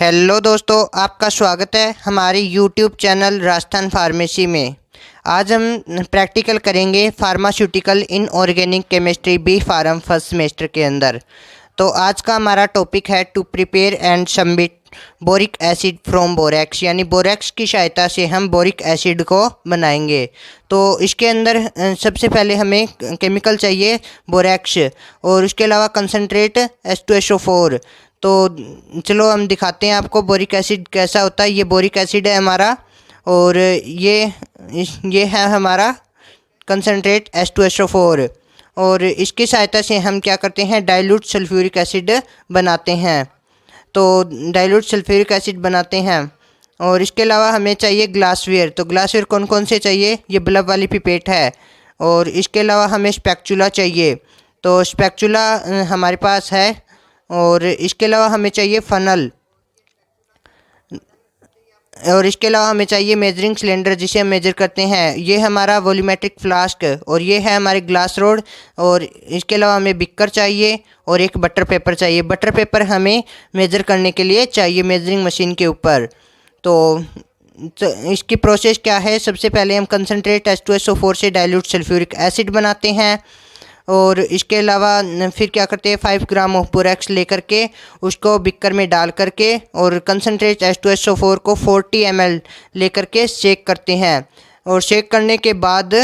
Hello दोस्तों, आपका स्वागत है हमारी यूट्यूब चैनल राजस्थान फार्मेसी में। आज हम प्रैक्टिकल करेंगे pharmaceutical in organic chemistry B pharm first semester के अंदर। तो आज का हमारा टॉपिक है to prepare and submit boric acid from borax, यानी बोरेक्स की सहायता से हम बोरिक एसिड को बनाएंगे। तो इसके अंदर सबसे पहले हमें केमिकल चाहिए बोरेक्स, और उसके अलावा कंसनट्रेट H2SO4। तो चलो हम दिखाते हैं आपको बोरिक एसिड कैसा होता है। ये बोरिक एसिड है हमारा, और ये है हमारा कंसनट्रेट H2SO4, और इसकी सहायता से हम क्या करते हैं, डाइल्यूट सल्फ्यूरिक एसिड बनाते हैं। तो डाइल्यूट सल्फ्यूरिक एसिड बनाते हैं। और इसके अलावा हमें चाहिए ग्लासवेयर। तो ग्लासवेयर कौन कौन से चाहिए, ये बल्ब वाली पिपेट है। और इसके अलावा हमें स्पैक्चुला चाहिए, तो स्पैक्चुला हमारे पास है। और इसके अलावा हमें चाहिए फनल, और इसके अलावा हमें चाहिए मेजरिंग सिलेंडर जिसे हम मेजर करते हैं। ये हमारा वॉल्यूमेट्रिक फ्लास्क, और ये है हमारे ग्लास रोड। और इसके अलावा हमें बिकर चाहिए, और एक बटर पेपर चाहिए। बटर पेपर हमें मेजर करने के लिए चाहिए मेजरिंग मशीन के ऊपर। तो इसकी प्रोसेस क्या है, सबसे पहले हम कंसनट्रेट H2SO4 से डाइल्यूट सल्फ्यूरिक एसिड बनाते हैं। और इसके अलावा फिर क्या करते हैं, 5 ग्राम ऑफ बोरेक्स लेकर के उसको बिकर में डाल करके, और कंसनट्रेट H2SO4 को 40 ml लेकर के शेक करते हैं। और शेक करने के बाद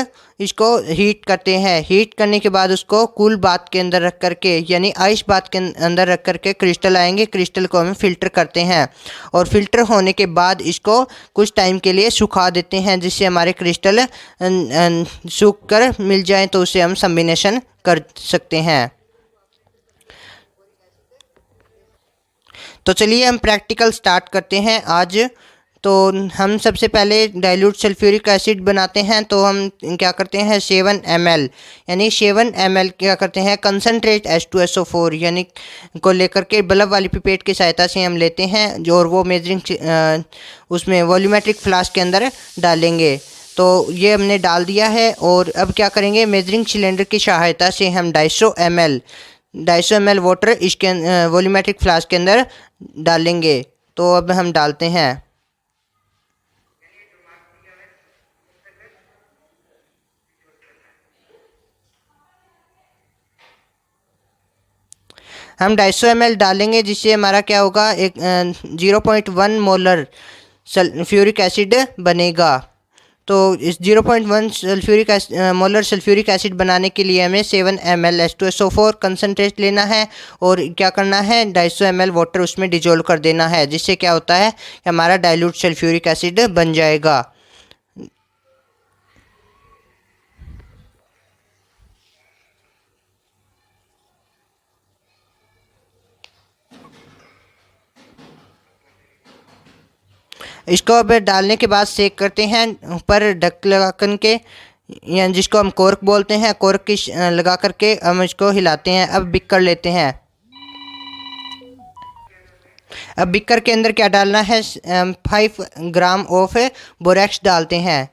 इसको हीट करते हैं। हीट करने के बाद उसको कूल बाथ के अंदर रख करके, यानी आइस बाथ के अंदर रख करके क्रिस्टल आएंगे। क्रिस्टल को हम फ़िल्टर करते हैं, और फिल्टर होने के बाद इसको कुछ टाइम के लिए सुखा देते हैं, जिससे हमारे क्रिस्टल सूख कर मिल जाए, तो उसे हम कॉम्बिनेशन कर सकते हैं। तो चलिए हम प्रैक्टिकल स्टार्ट करते हैं आज। तो हम सबसे पहले डाइल्यूट सल्फ्यूरिक एसिड बनाते हैं। तो हम क्या करते हैं, 7 ml, यानी 7 ml क्या करते हैं, कंसनट्रेट H2SO4 यानी को लेकर के बल्ब वाली पिपेट की सहायता से हम लेते हैं, जो और वो मेजरिंग उसमें वॉल्यूमेट्रिक फ्लास्क के अंदर डालेंगे। तो ये हमने डाल दिया है। और अब क्या करेंगे, मेजरिंग सिलेंडर की सहायता से हम 250 ml वाटर इसके वॉल्यूमेट्रिक फ्लास्क के अंदर डालेंगे। तो अब हम डालते हैं। हम 250 ml डालेंगे, जिससे हमारा क्या होगा, एक 0.1 मोलर सल्फ्यूरिक एसिड बनेगा। तो इस 0.1 मोलर सल्फ्यूरिक एसिड बनाने के लिए हमें 7 ml H2SO4 कंसनट्रेट लेना है, और क्या करना है, 250 ml वाटर उसमें डिजोल्व कर देना है, जिससे क्या होता है कि हमारा डाइल्यूट सल्फ्यूरिक एसिड बन जाएगा। इसको अब डालने के बाद सेक करते हैं ऊपर ढक लगा कर के, या जिसको हम कोर्क बोलते हैं। कोर्क की लगा करके हम इसको हिलाते हैं। अब बिकर लेते हैं। अब बिकर के अंदर क्या डालना है, 5 ग्राम ऑफ बोरेक्स डालते हैं।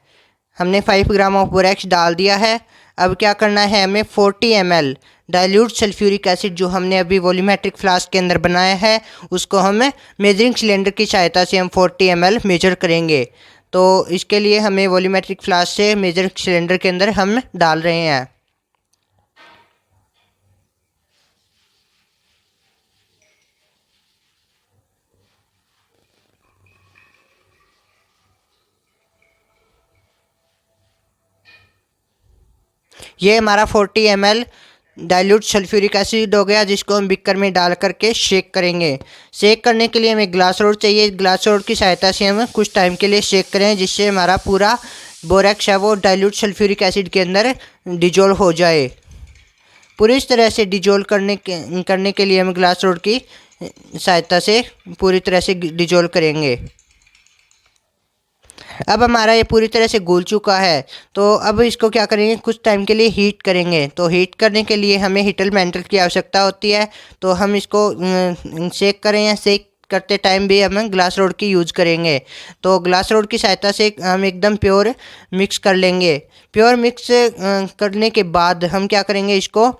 हमने 5 ग्राम ऑफ बोरेक्स डाल दिया है। अब क्या करना है, हमें 40 ml डाइल्यूट सल्फ्यूरिक एसिड जो हमने अभी वॉल्यूमेट्रिक फ्लास्क के अंदर बनाया है, उसको हम मेजरिंग सिलेंडर की सहायता से हम 40 ml मेजर करेंगे। तो इसके लिए हमें वॉल्यूमेट्रिक फ्लास्क से मेजर सिलेंडर के अंदर हम डाल रहे हैं। ये हमारा 40 ml डाइल्यूट सल्फ्यूरिक एसिड हो गया, जिसको हम बिकर में डाल करके शेक करेंगे। शेक करने के लिए हमें ग्लास रोड चाहिए। ग्लास रोड की सहायता से हम कुछ टाइम के लिए शेक करें, जिससे हमारा पूरा बोरेक्स है वो डाइल्यूट सल्फ्यूरिक एसिड के अंदर डिजोल्व हो जाए। पूरी तरह से डिजोल्व करने के लिए हम ग्लास रोड की सहायता से पूरी तरह से डिजोल्व करेंगे। अब हमारा ये पूरी तरह से घुल चुका है। तो अब इसको क्या करेंगे, कुछ टाइम के लिए हीट करेंगे। तो हीट करने के लिए हमें हीटर मेल्टर की आवश्यकता होती है। तो हम इसको शेक करें, या शेक करते टाइम भी हम ग्लास रोड की यूज़ करेंगे। तो ग्लास रोड की सहायता से हम एकदम प्योर मिक्स कर लेंगे। प्योर मिक्स करने के बाद हम क्या करेंगे, इसको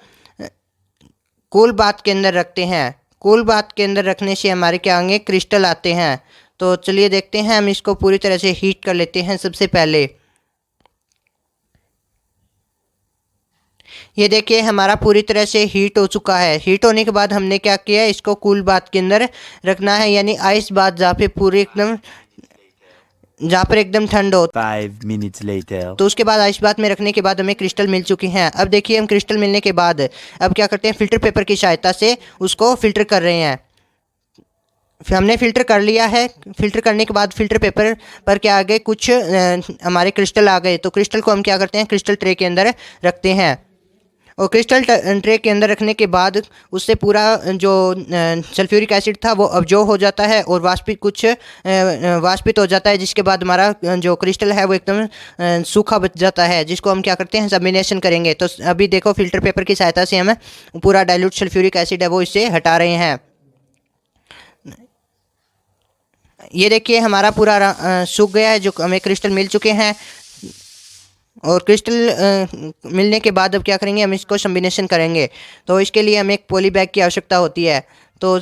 कूल बाथ के अंदर रखते हैं। कूल बाथ के अंदर रखने से हमारे क्या होंगे, क्रिस्टल आते हैं। तो चलिए देखते हैं, हम इसको पूरी तरह से हीट कर लेते हैं। सबसे पहले ये देखिए हमारा पूरी तरह से हीट हो चुका है। हीट होने के बाद हमने क्या किया, इसको कूल बाथ के अंदर रखना है, यानी आइस बाथ, जहाँ पर एकदम ठंड हो। 5 minutes later. तो उसके बाद आइस बाथ में रखने के बाद हमें क्रिस्टल मिल चुकी हैं। अब देखिए हम क्रिस्टल मिलने के बाद अब क्या करते हैं, फ़िल्टर पेपर की सहायता से उसको फ़िल्टर कर रहे हैं। फिर हमने फ़िल्टर कर लिया है। फ़िल्टर करने के बाद फ़िल्टर पेपर पर क्या आ गए, कुछ हमारे क्रिस्टल आ गए। तो क्रिस्टल को हम क्या करते हैं, क्रिस्टल ट्रे के अंदर रखते हैं। और क्रिस्टल ट्रे के अंदर रखने के बाद उससे पूरा जो सल्फ्यूरिक एसिड था वो अब्जॉर्ब हो जाता है और वाष्पित हो जाता है, जिसके बाद हमारा जो क्रिस्टल है वो एकदम सूखा बच जाता है, जिसको हम क्या करते हैं, सबमिनेशन करेंगे। तो अभी देखो फ़िल्टर पेपर की सहायता से हम पूरा डाइल्यूट सल्फ्यूरिक एसिड है वो इससे हटा रहे हैं। ये देखिए हमारा पूरा सूख गया है, जो हमें क्रिस्टल मिल चुके हैं। और क्रिस्टल मिलने के बाद अब क्या करेंगे, हम इसको कॉम्बिनेशन करेंगे। तो इसके लिए हमें एक पॉली बैग की आवश्यकता होती है। तो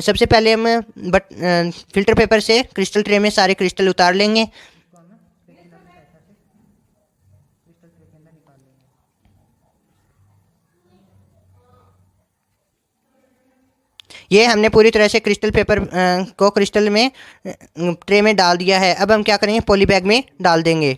सबसे पहले हम फ़िल्टर पेपर से क्रिस्टल ट्रे में सारे क्रिस्टल उतार लेंगे। ये हमने पूरी तरह से क्रिस्टल पेपर को क्रिस्टल में ट्रे में डाल दिया है। अब हम क्या करेंगे, पॉली बैग में डाल देंगे।